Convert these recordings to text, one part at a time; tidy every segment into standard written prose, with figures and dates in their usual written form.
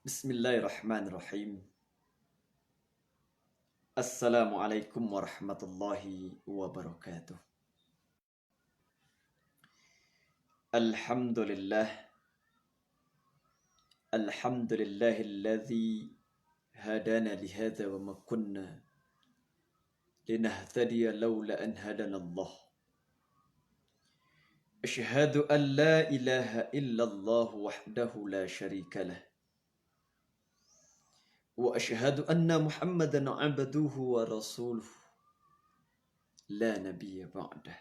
Bismillahirrahmanirrahim. Assalamualaikum warahmatullahi wabarakatuh. Alhamdulillah. Alhamdulillahilladzi hadana lihadza wa ma kunna linahtadiya laula an hadana Allah. Asyhadu an la ilaha illallah wahdahu la syarika lah. Wa asyhadu anna Muhammadan abduhu wa rasuluh la nabiyya ba'dah.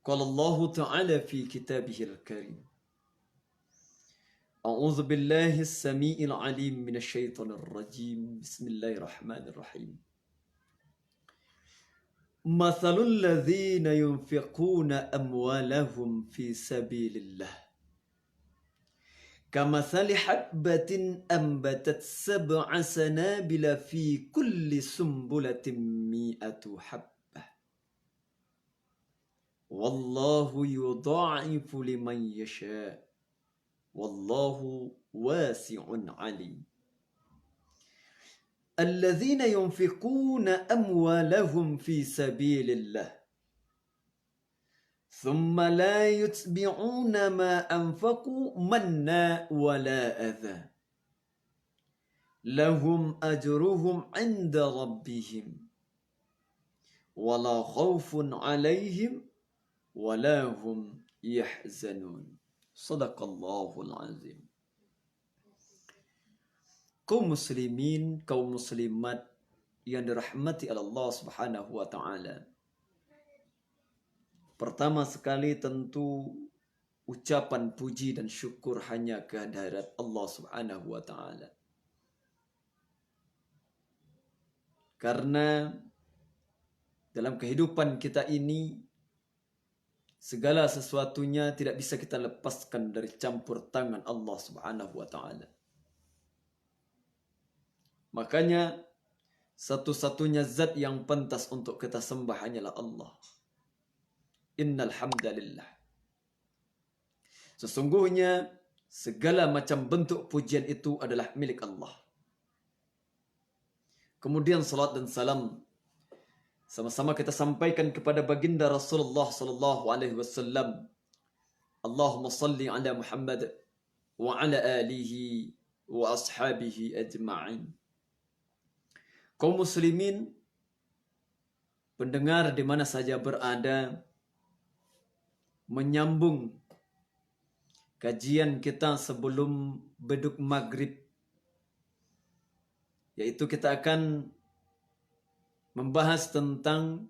Qala Allah Ta'ala fi kitabihil karim. A'udzu billahi as-sami'il 'alim minasy syaithanir rajim. Bismillahirrahmanirrahim. Mathalul ladzina yunfiquna amwalahum fi sabilillah kamathali habbatin ambatat sab'a sanabila fi kulli sumbulatin mi'atu habbah. Wallahu yudha'ifu liman yasha. Wallahu wasi'un 'alim. Alladzina yunfiquna amwalahum fi sabilillah thumma la yutbi'una ma anfaqu manna wala adha lahum ajruhum 'inda rabbihim wala khaufun 'alaihim wala hum yahzanun. Shadaqallahul azim. Kaum muslimin, kaum muslimat yang dirahmati Allah Subhanahu wa taala. Pertama sekali tentu ucapan puji dan syukur hanya kehadirat Allah Subhanahu wa taala. Karena dalam kehidupan kita ini segala sesuatunya tidak bisa kita lepaskan dari campur tangan Allah Subhanahu wa taala. Makanya satu-satunya zat yang pantas untuk kita sembah hanyalah Allah. Innal hamdalillah. Sesungguhnya segala macam bentuk pujian itu adalah milik Allah. Kemudian salat dan salam sama-sama kita sampaikan kepada baginda Rasulullah sallallahu alaihi wasallam. Allahumma salli ala Muhammad wa ala alihi wa ashabihi ajma'in. Kaum muslimin, pendengar di mana saja berada, menyambung kajian kita sebelum beduk maghrib, yaitu kita akan membahas tentang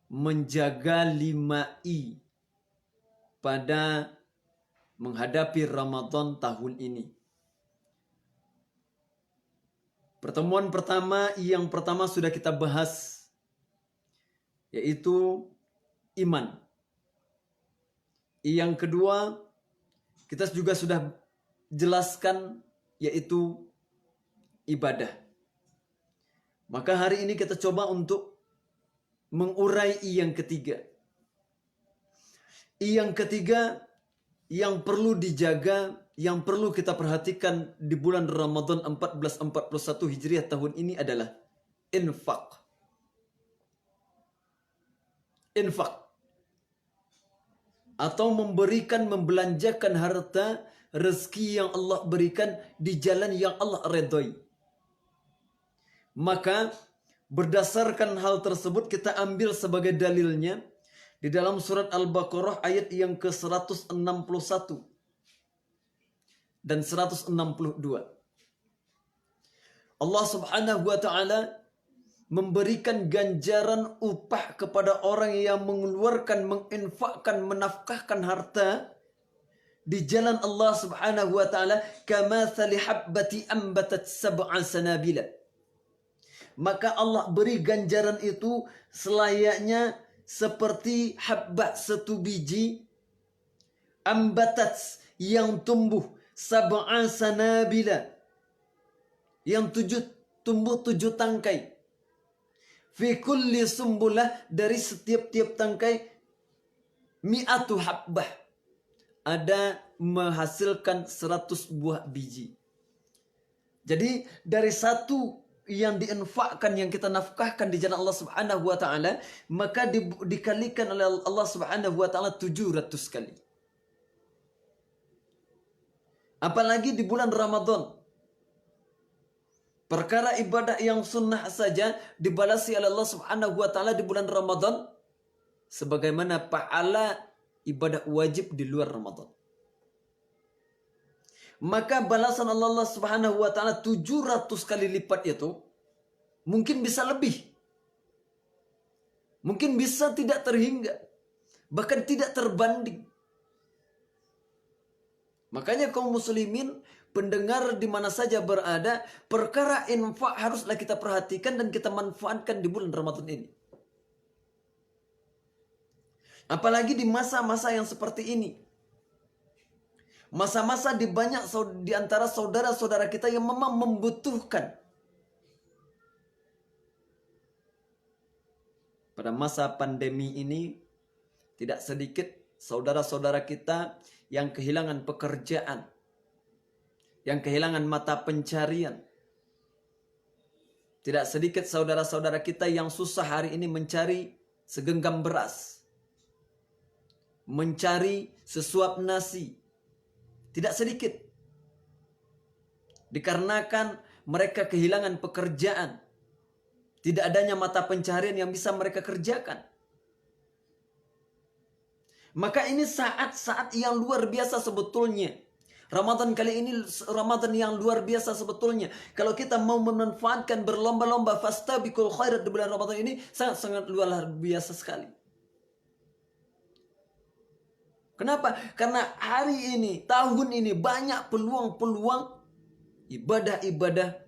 menjaga 5I pada menghadapi Ramadan tahun ini. Pertemuan yang pertama sudah kita bahas, yaitu iman. Yang kedua, kita juga sudah jelaskan, yaitu ibadah. Maka hari ini kita coba untuk mengurai yang ketiga. Yang ketiga yang perlu dijaga, yang perlu kita perhatikan di bulan Ramadan 1441 Hijriah tahun ini adalah infak. Infak. Atau membelanjakan harta rezeki yang Allah berikan di jalan yang Allah redhoi. Maka berdasarkan hal tersebut kita ambil sebagai dalilnya di dalam surat Al-Baqarah ayat yang ke-161 dan 162. Allah Subhanahu wa taala memberikan ganjaran upah kepada orang yang mengeluarkan, menginfakkan, menafkahkan harta di jalan Allah Subhanahu wa taala, kamathali habbati ambatat sab'a sanabila. Maka Allah beri ganjaran itu selayaknya seperti habbah, satu biji, ambatat, yang tumbuh, sab'a sanabila, yang tumbuh 7 tangkai. Fi kulli sumbulah, dari setiap-tiap tangkai, mi'atu habbah, ada menghasilkan 100 buah biji. Jadi dari satu yang diinfakkan, yang kita nafkahkan di jalan Allah Subhanahu wa taala, maka dikalikan oleh Allah Subhanahu wa taala 700 kali. Apalagi di bulan Ramadan. Perkara ibadah yang sunnah saja dibalasi oleh Allah Subhanahu wa taala di bulan Ramadan sebagaimana pahala ibadah wajib di luar Ramadan. Maka balasan Allah Subhanahu wa taala 700 kali lipat itu mungkin bisa lebih. Mungkin bisa tidak terhingga, bahkan tidak terbanding. Makanya kaum muslimin, pendengar di mana saja berada, perkara infak haruslah kita perhatikan dan kita manfaatkan di bulan Ramadan ini. Apalagi di masa-masa yang seperti ini. Masa-masa di antara saudara-saudara kita yang memang membutuhkan. Pada masa pandemi ini, tidak sedikit saudara-saudara kita yang kehilangan pekerjaan, yang kehilangan mata pencarian. Tidak sedikit saudara-saudara kita yang susah hari ini mencari segenggam beras, mencari sesuap nasi. Tidak sedikit. Dikarenakan mereka kehilangan pekerjaan. Tidak adanya mata pencarian yang bisa mereka kerjakan. Maka ini saat-saat yang luar biasa sebetulnya. Ramadan kali ini Ramadan yang luar biasa sebetulnya. Kalau kita mau memanfaatkan berlomba-lomba fastabiqul khairat di bulan Ramadan ini sangat-sangat luar biasa sekali. Kenapa? Karena hari ini, tahun ini banyak peluang-peluang ibadah-ibadah,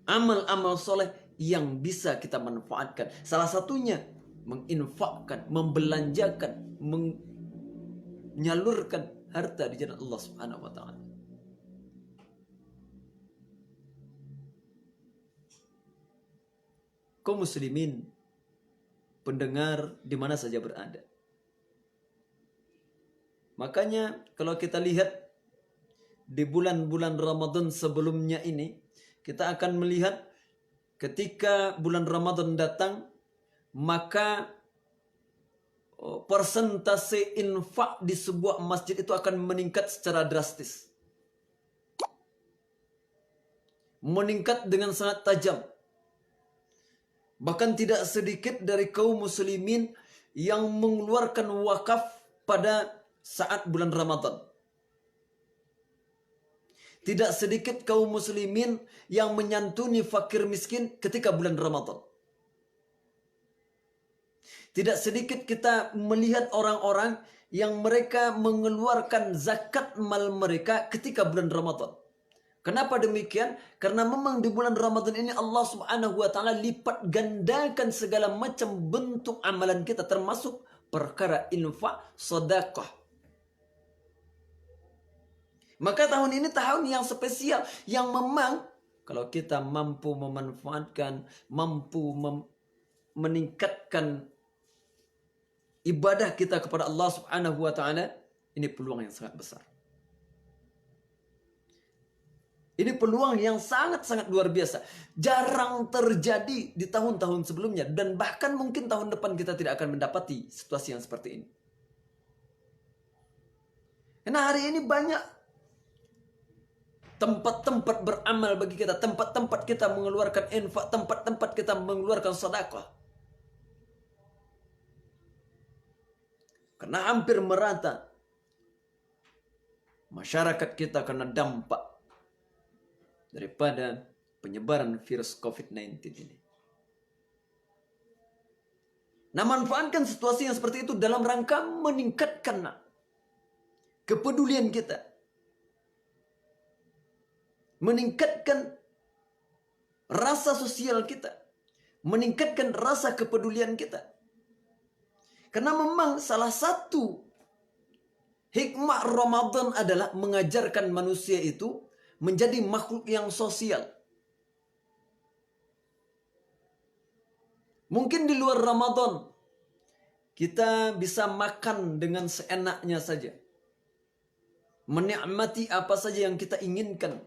amal-amal soleh yang bisa kita manfaatkan. Salah satunya menginfakkan, membelanjakan, menyalurkan harta di jalan Allah Subhanahu wa taala. Kaum muslimin, pendengar di mana saja berada. Makanya kalau kita lihat di bulan-bulan Ramadan sebelumnya ini, kita akan melihat ketika bulan Ramadan datang, maka persentase infak di sebuah masjid itu akan meningkat secara drastis. Meningkat dengan sangat tajam. Bahkan tidak sedikit dari kaum muslimin yang mengeluarkan wakaf pada saat bulan Ramadan. Tidak sedikit kaum muslimin yang menyantuni fakir miskin ketika bulan Ramadan. Tidak sedikit kita melihat orang-orang yang mereka mengeluarkan zakat mal mereka ketika bulan Ramadan. Kenapa demikian? Karena memang di bulan Ramadan ini Allah Subhanahu wa taala lipat gandakan segala macam bentuk amalan kita, termasuk perkara infak, sedekah. Maka tahun ini tahun yang spesial, yang memang kalau kita mampu memanfaatkan, mampu meningkatkan ibadah kita kepada Allah Subhanahu wa taala, ini peluang yang sangat besar. Ini peluang yang sangat-sangat luar biasa. Jarang terjadi di tahun-tahun sebelumnya. Dan bahkan mungkin tahun depan kita tidak akan mendapati situasi yang seperti ini. Karena hari ini banyak tempat-tempat beramal bagi kita. Tempat-tempat kita mengeluarkan infak. Tempat-tempat kita mengeluarkan sedekah. Karena hampir merata masyarakat kita kena dampak daripada penyebaran virus COVID-19 ini. Nah, manfaatkan situasi yang seperti itu dalam rangka meningkatkan kepedulian kita. Meningkatkan rasa sosial kita. Meningkatkan rasa kepedulian kita. Karena memang salah satu hikmah Ramadan adalah mengajarkan manusia itu menjadi makhluk yang sosial. Mungkin di luar Ramadan kita bisa makan dengan seenaknya saja. menikmati apa saja yang kita inginkan,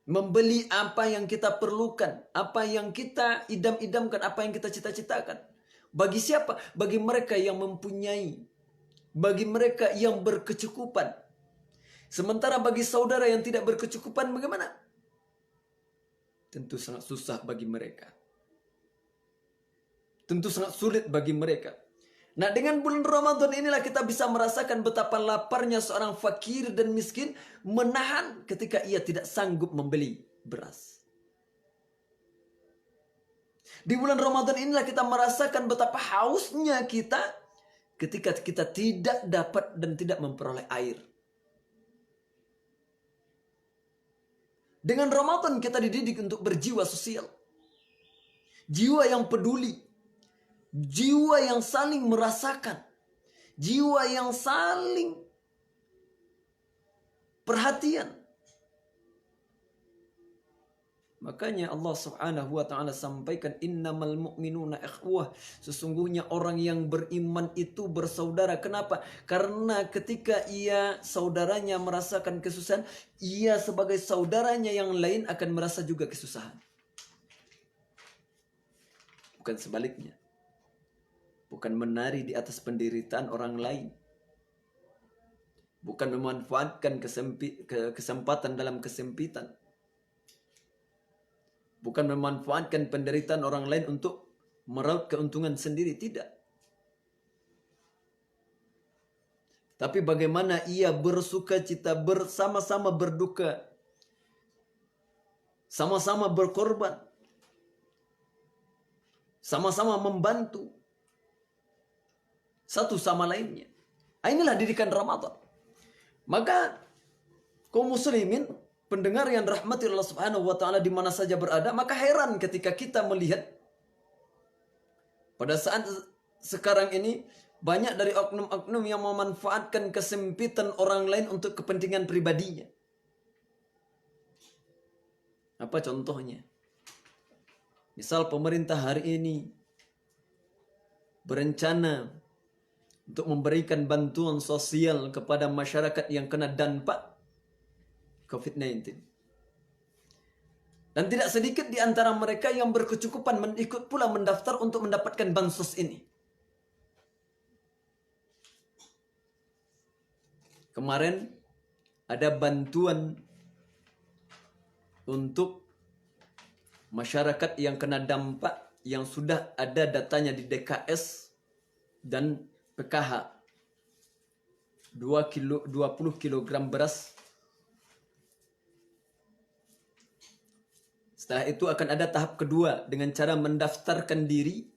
membeli apa yang kita perlukan, apa yang kita idam-idamkan, apa yang kita cita-citakan. Bagi siapa? Bagi mereka yang mempunyai, bagi mereka yang berkecukupan. Sementara bagi saudara yang tidak berkecukupan bagaimana? Tentu sangat susah bagi mereka. Tentu sangat sulit bagi mereka. Nah, dengan bulan Ramadan inilah kita bisa merasakan betapa laparnya seorang fakir dan miskin menahan ketika ia tidak sanggup membeli beras. Di bulan Ramadan inilah kita merasakan betapa hausnya kita ketika kita tidak dapat dan tidak memperoleh air. Dengan Ramadan kita dididik untuk berjiwa sosial. Jiwa yang peduli. Jiwa yang saling merasakan. Jiwa yang saling perhatian. Makanya Allah Subhanahu wa taala sampaikan innamal mu'minuna ikhwah. Sesungguhnya orang yang beriman itu bersaudara. Kenapa? Karena ketika ia saudaranya merasakan kesusahan, ia sebagai saudaranya yang lain akan merasa juga kesusahan. Bukan sebaliknya. Bukan menari di atas penderitaan orang lain. Bukan memanfaatkan kesempatan dalam kesempitan. Bukan memanfaatkan penderitaan orang lain untuk meraup keuntungan sendiri. Tidak. Tapi bagaimana ia bersuka cita, bersama-sama berduka. Sama-sama berkorban. Sama-sama membantu. Satu sama lainnya. Inilah didikan Ramadan. Maka kaum muslimin, pendengar yang dirahmati Allah Subhanahu wa taala di mana saja berada, maka heran ketika kita melihat pada saat sekarang ini banyak dari oknum-oknum yang memanfaatkan kesempitan orang lain untuk kepentingan pribadinya. Apa contohnya? Misal pemerintah hari ini berencana untuk memberikan bantuan sosial kepada masyarakat yang kena dampak COVID-19. Dan tidak sedikit di antara mereka yang berkecukupan ikut pula mendaftar untuk mendapatkan bansos ini. Kemarin ada bantuan untuk masyarakat yang kena dampak yang sudah ada datanya di DKS dan PKH. 20 kg beras. Setelah itu akan ada tahap kedua dengan cara mendaftarkan diri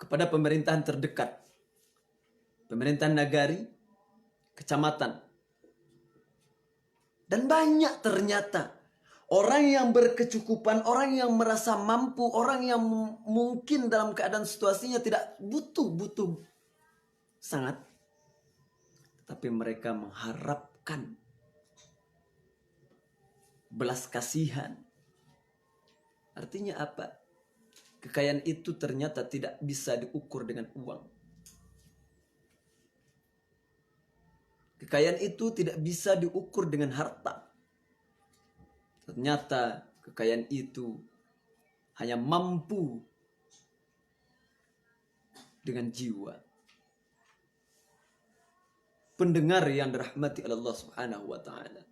kepada pemerintahan terdekat. Pemerintahan nagari, kecamatan. Dan banyak ternyata orang yang berkecukupan, orang yang merasa mampu, orang yang mungkin dalam keadaan situasinya tidak butuh sangat. Tapi mereka mengharapkan belas kasihan. Artinya apa? Kekayaan itu ternyata tidak bisa diukur dengan uang. Kekayaan itu tidak bisa diukur dengan harta. Ternyata kekayaan itu hanya mampu dengan jiwa. Pendengar yang dirahmati Allah Subhanahu wa taala.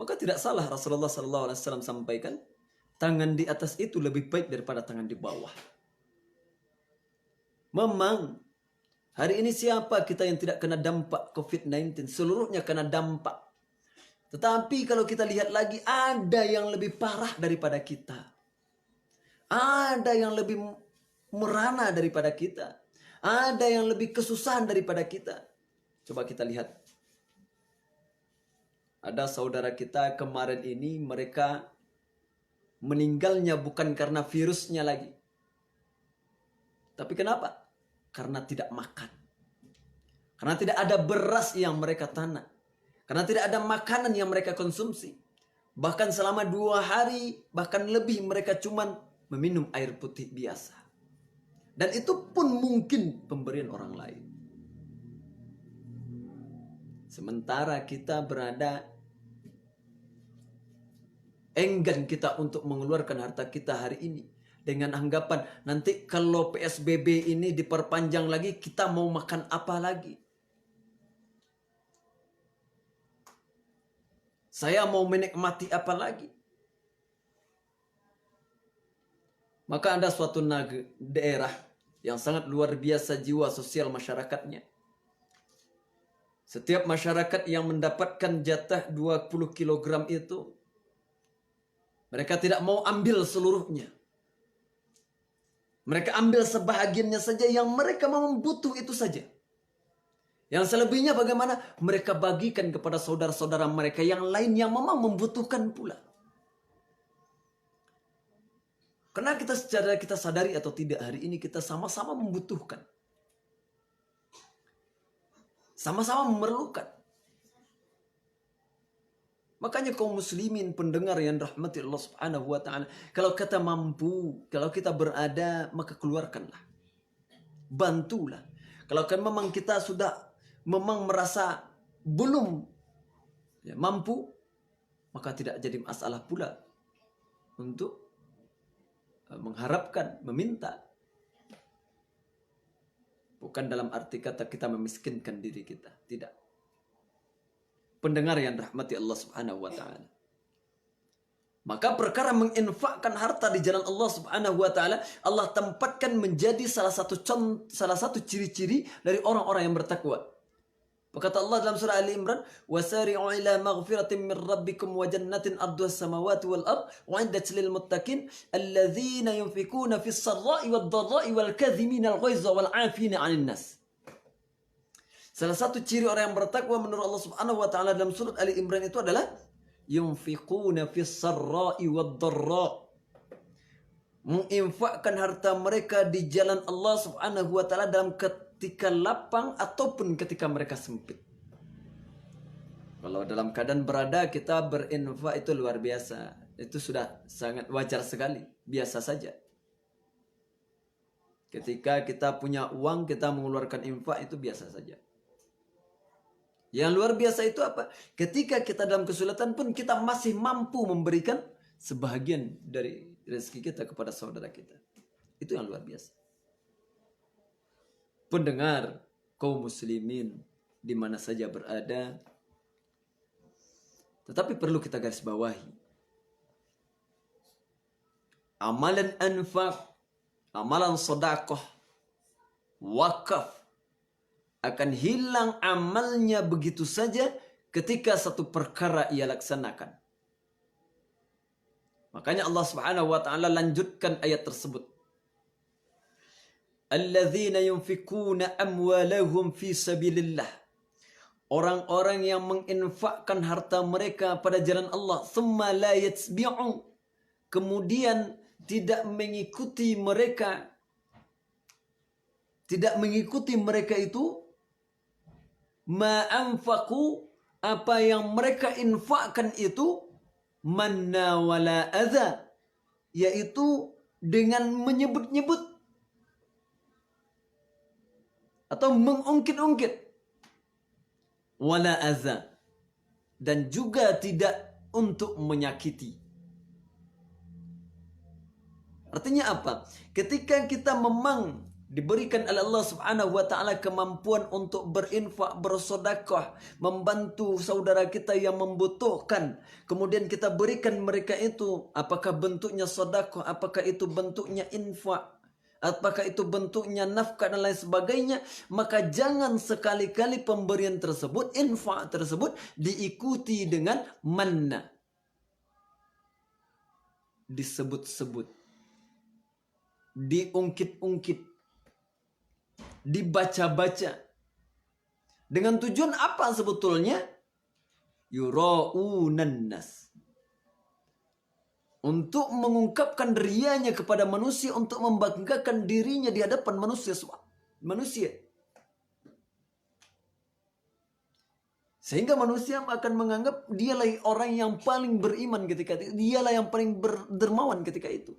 Maka tidak salah Rasulullah SAW sampaikan, tangan di atas itu lebih baik daripada tangan di bawah. Memang hari ini siapa kita yang tidak kena dampak COVID-19? Seluruhnya kena dampak. Tetapi kalau kita lihat lagi, ada yang lebih parah daripada kita. Ada yang lebih merana daripada kita. Ada yang lebih kesusahan daripada kita. Coba kita lihat. Ada saudara kita kemarin ini, mereka meninggalnya bukan karena virusnya lagi. Tapi kenapa? Karena tidak makan. Karena tidak ada beras yang mereka tanam. Karena tidak ada makanan yang mereka konsumsi. Bahkan selama 2 hari, bahkan lebih mereka cuma meminum air putih biasa. Dan itu pun mungkin pemberian orang lain. Sementara kita berada enggan kita untuk mengeluarkan harta kita hari ini. Dengan anggapan nanti kalau PSBB ini diperpanjang lagi, kita mau makan apa lagi? Saya mau menikmati apa lagi? Maka ada suatu daerah yang sangat luar biasa jiwa sosial masyarakatnya. Setiap masyarakat yang mendapatkan jatah 20 kg itu, mereka tidak mau ambil seluruhnya. Mereka ambil sebahagiannya saja, yang mereka memang butuh itu saja. Yang selebihnya bagaimana? Mereka bagikan kepada saudara-saudara mereka yang lain yang memang membutuhkan pula. Karena kita sadari atau tidak, hari ini kita sama-sama membutuhkan. Sama-sama memerlukan. Makanya kaum muslimin pendengar yang rahmati Allah Subhanahu wa taala, kalau kita mampu, kalau kita berada, maka keluarkanlah. Bantulah. Kalau kan memang kita sudah memang merasa belum mampu, maka tidak jadi masalah pula untuk mengharapkan, meminta. Bukan dalam arti kata kita memiskinkan diri kita. Tidak. Pendengar yang rahmati Allah Subhanahu wa ta'ala. Maka perkara menginfakkan harta di jalan Allah Subhanahu wa ta'ala, Allah tempatkan menjadi salah satu ciri-ciri dari orang-orang yang bertakwa. Berkata Allah dalam surah Ali Imran, "Wasari'u ila maghfiratin min rabbikum wa jannatin arduha as-samawati wal ard wa 'iddat lil muttaqin alladzina yunfikuna fis sarra'i wad dharra'i wal kadhimina al-ghaiza wal 'afina 'anil nas." Salah satu ciri orang yang bertakwa menurut Allah Subhanahu wa taala dalam surat Ali Imran itu adalah yunfikuna fis sarra'i wad dharra'. Menginfakkan harta mereka di jalan Allah Subhanahu wa taala dalam ketika lapang ataupun ketika mereka sempit. Kalau dalam keadaan berada kita berinfak itu luar biasa. Itu sudah sangat wajar sekali, biasa saja. Ketika kita punya uang, kita mengeluarkan infak itu biasa saja. Yang luar biasa itu apa? Ketika kita dalam kesulitan pun kita masih mampu memberikan sebahagian dari rezeki kita kepada saudara kita. Itu yang luar biasa. Pendengar kaum muslimin di mana saja berada, tetapi perlu kita garis bawahi, amalan anfaq, amalan sedekah, wakaf akan hilang amalnya begitu saja ketika satu perkara ia laksanakan. Makanya Allah Subhanahu wa taala lanjutkan ayat tersebut. Alladzina yunfikuna amwalahum fi sabilillah. Orang-orang yang menginfakkan harta mereka pada jalan Allah, thumma la yatsbi'u, kemudian tidak mengikuti mereka itu ma anfaqu, apa yang mereka infakkan itu, manna wala adza, yaitu dengan menyebut-nyebut atau mengungkit-ungkit, wala adza, dan juga tidak untuk menyakiti. Artinya apa? Ketika kita memang diberikan oleh Allah Subhanahu wa taala kemampuan untuk berinfak, bersedekah, membantu saudara kita yang membutuhkan, kemudian kita berikan mereka itu, apakah bentuknya sedekah, apakah itu bentuknya infak, apakah itu bentuknya nafkah dan lain sebagainya, maka jangan sekali-kali pemberian tersebut, infak tersebut diikuti dengan manna, disebut-sebut, diungkit-ungkit, dibaca-baca. Dengan tujuan apa sebetulnya? Yura'unan nas, untuk mengungkapkan rianya kepada manusia, untuk membanggakan dirinya di hadapan manusia. Sehingga manusia akan menganggap dialah orang yang paling beriman ketika itu, dialah yang paling dermawan ketika itu.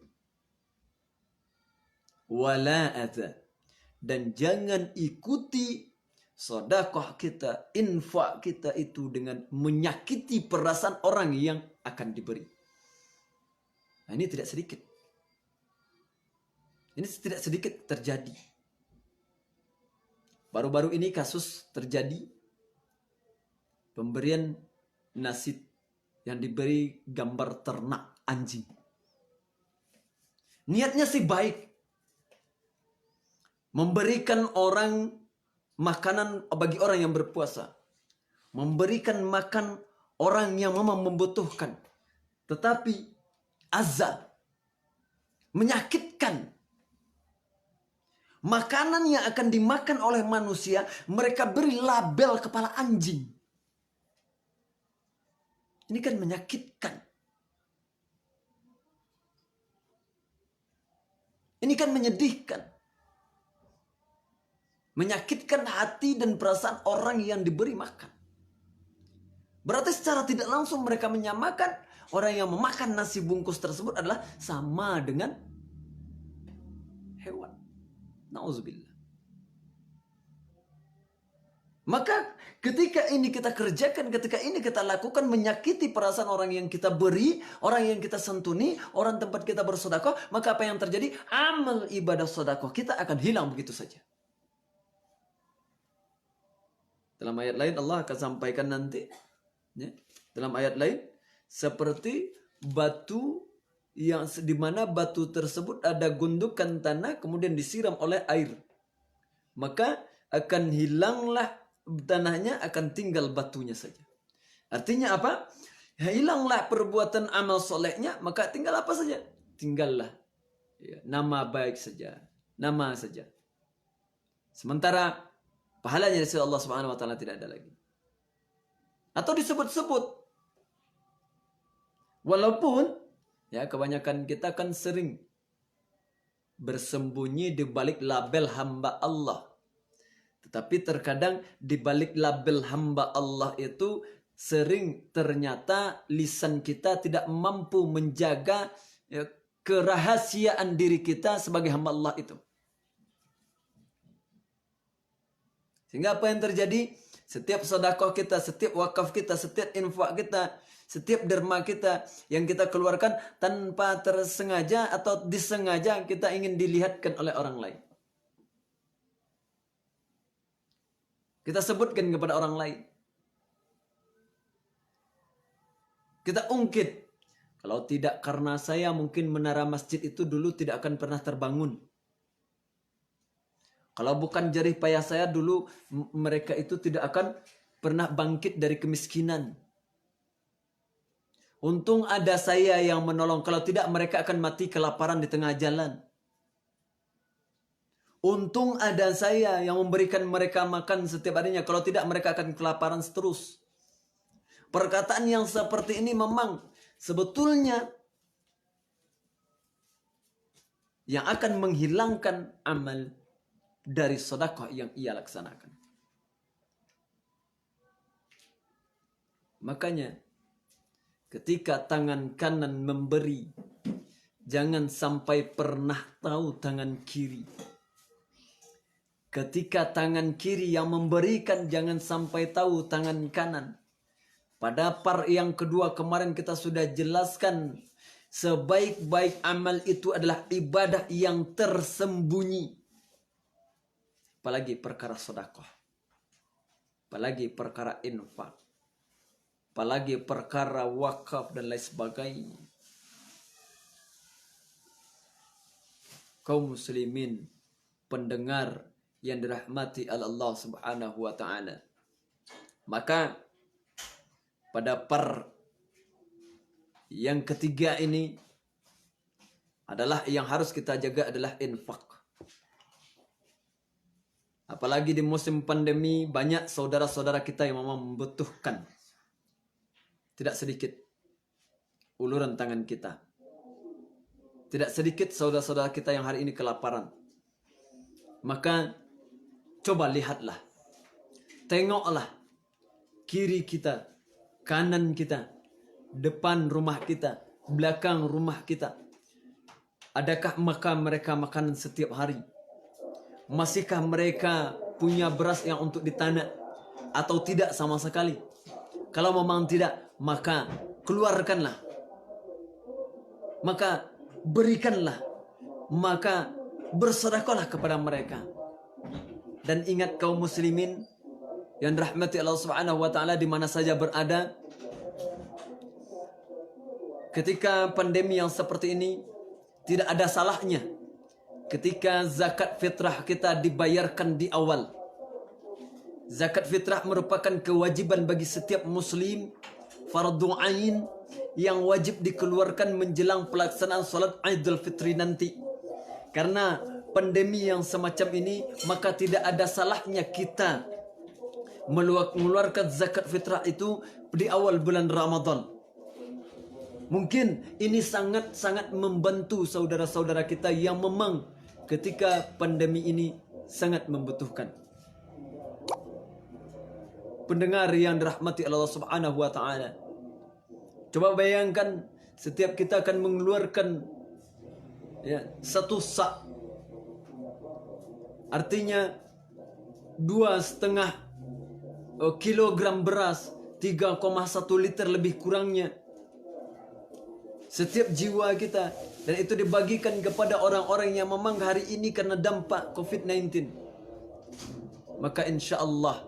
Wala adza, dan jangan ikuti sedekah kita, infak kita itu dengan menyakiti perasaan orang yang akan diberi. Nah, ini tidak sedikit. Ini tidak sedikit terjadi. Baru-baru ini kasus terjadi pemberian nasi yang diberi gambar ternak anjing. Niatnya sih baik. Memberikan orang makanan bagi orang yang berpuasa. Memberikan makan orang yang memang membutuhkan. Tetapi azab, menyakitkan. Makanan yang akan dimakan oleh manusia, mereka beri label kepala anjing. Ini kan menyakitkan. Ini kan menyedihkan. Menyakitkan hati dan perasaan orang yang diberi makan. Berarti secara tidak langsung mereka menyamakan orang yang memakan nasi bungkus tersebut adalah sama dengan hewan. Nauzubillah. Maka ketika ini kita kerjakan, ketika ini kita lakukan, menyakiti perasaan orang yang kita beri, orang yang kita santuni, orang tempat kita bersedekah, maka apa yang terjadi? Amal ibadah sedekah kita akan hilang begitu saja. Dalam ayat lain Allah akan sampaikan nanti, ya, dalam ayat lain, seperti batu yang di mana batu tersebut ada gundukan tanah kemudian disiram oleh air, maka akan hilanglah tanahnya, akan tinggal batunya saja. Artinya apa? Hilanglah perbuatan amal solehnya, maka tinggal apa saja? Tinggallah ya, nama baik saja, nama saja. Sementara pahalanya dari Allah Subhanahu wa taala tidak ada lagi. Atau disebut-sebut. Walaupun ya kebanyakan kita kan sering bersembunyi di balik label hamba Allah. Tetapi terkadang di balik label hamba Allah itu sering ternyata lisan kita tidak mampu menjaga ya, kerahasiaan diri kita sebagai hamba Allah itu. Sehingga apa yang terjadi? Setiap sedekah kita, setiap wakaf kita, setiap infak kita, setiap derma kita yang kita keluarkan tanpa tersengaja atau disengaja kita ingin dilihatkan oleh orang lain. Kita sebutkan kepada orang lain. Kita ungkit. Kalau tidak karena saya mungkin menara masjid itu dulu tidak akan pernah terbangun. Kalau bukan jerih payah saya dulu, mereka itu tidak akan pernah bangkit dari kemiskinan. Untung ada saya yang menolong. Kalau tidak mereka akan mati kelaparan di tengah jalan. Untung ada saya yang memberikan mereka makan setiap harinya. Kalau tidak mereka akan kelaparan terus. Perkataan yang seperti ini memang sebetulnya yang akan menghilangkan amal dari sedekah yang ia laksanakan. Makanya ketika tangan kanan memberi, jangan sampai pernah tahu tangan kiri. Ketika tangan kiri yang memberikan, jangan sampai tahu tangan kanan. Pada part yang kedua kemarin kita sudah jelaskan, sebaik-baik amal itu adalah ibadah yang tersembunyi. Apalagi perkara sedekah. Apalagi perkara infak. Apalagi perkara wakaf dan lain sebagainya. Kaum muslimin pendengar yang dirahmati Allah Subhanahu wa taala. Maka pada part yang ketiga ini adalah yang harus kita jaga adalah infak. Apalagi di musim pandemi banyak saudara-saudara kita yang memang membutuhkan. Tidak sedikit uluran tangan kita. Tidak sedikit saudara-saudara kita yang hari ini kelaparan. Maka coba lihatlah. Tengoklah kiri kita, kanan kita, depan rumah kita, belakang rumah kita. Adakah mereka makan setiap hari? Masihkah mereka punya beras yang untuk ditanam atau tidak sama sekali? Kalau memang tidak, maka keluarkanlah. Maka berikanlah. Maka bersedekahlah kepada mereka. Dan ingat kaum muslimin yang dirahmati Allah Subhanahu wa taala di mana saja berada, ketika pandemi yang seperti ini tidak ada salahnya ketika zakat fitrah kita dibayarkan di awal. Zakat fitrah merupakan kewajiban bagi setiap muslim, fardu ain yang wajib dikeluarkan menjelang pelaksanaan salat Idul Fitri nanti. Karena pandemi yang semacam ini, maka tidak ada salahnya kita mengeluarkan zakat fitrah itu di awal bulan Ramadan. Mungkin ini sangat-sangat membantu saudara-saudara kita yang memang ketika pandemi ini sangat membutuhkan. Pendengar yang dirahmati Allah Subhanahu wa taala, coba bayangkan setiap kita akan mengeluarkan satu sak, artinya 2,5 kilogram beras, 3,1 liter lebih kurangnya setiap jiwa kita, dan itu dibagikan kepada orang-orang yang memang hari ini karena dampak COVID-19. Maka insya Allah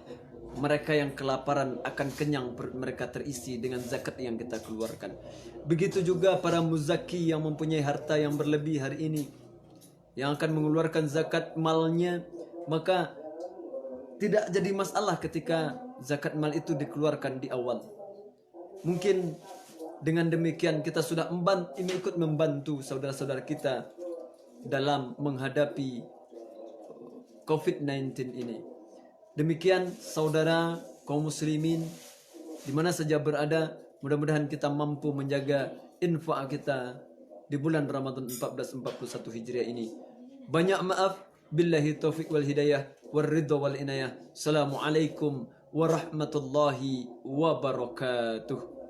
mereka yang kelaparan akan kenyang, perut mereka terisi dengan zakat yang kita keluarkan. Begitu juga para muzaki yang mempunyai harta yang berlebih hari ini, yang akan mengeluarkan zakat malnya, maka tidak jadi masalah ketika zakat mal itu dikeluarkan di awal. Mungkin dengan demikian kita sudah ikut membantu saudara-saudara kita dalam menghadapi COVID-19 ini. Demikian saudara kaum muslimin di mana saja berada, mudah-mudahan kita mampu menjaga infak kita di bulan Ramadan 1441 Hijriah ini. Banyak maaf, billahi taufiq wal hidayah wal ridha wal inayah. Assalamualaikum warahmatullahi wabarakatuh.